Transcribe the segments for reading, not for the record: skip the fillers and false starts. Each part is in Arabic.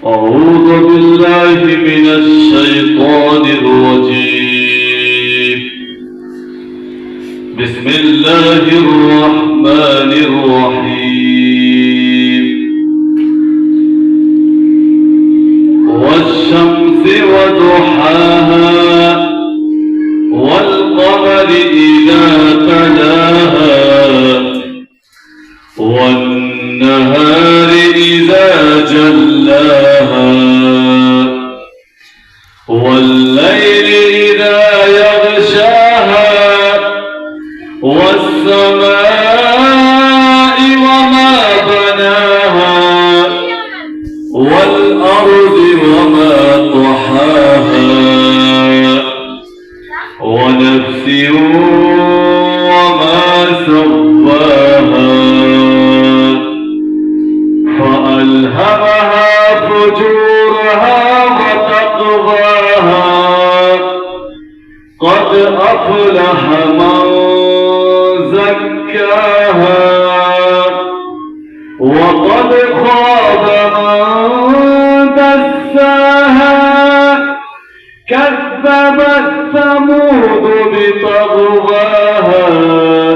أعوذ بالله من الشيطان الرجيم. بسم الله الرحمن الرحيم. والشمس وضحاها والقمر إذا تلاها والنهار إذا جلاها والليل إذا يغشاها والسماء وما بناها والأرض وما طحاها ونفس وما سواها فألهمها فجورها وتقواها قد أفلح من زكاها وقد خاب من دساها كذبت ثمود بطغواها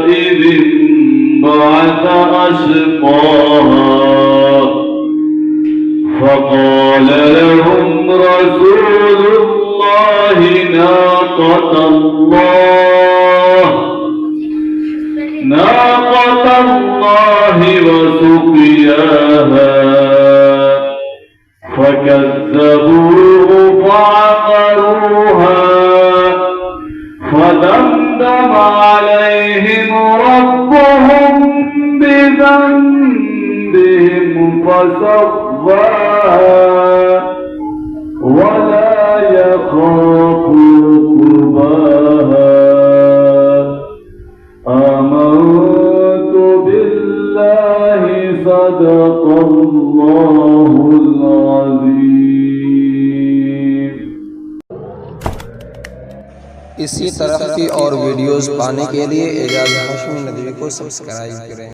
إذ انبعث أشقاها فقال لهم رسول الله ناقة الله وسقياها فكذبوه فعقروها فدمدم عليهم ربهم بذنبهم فسواها ولا يخاف عقباها. آمنت بالله صدق الله العظيم. इसी तरह की और वीडियोस पाने के लिए एजाज हाशमी नदवी को सब्सक्राइब करें।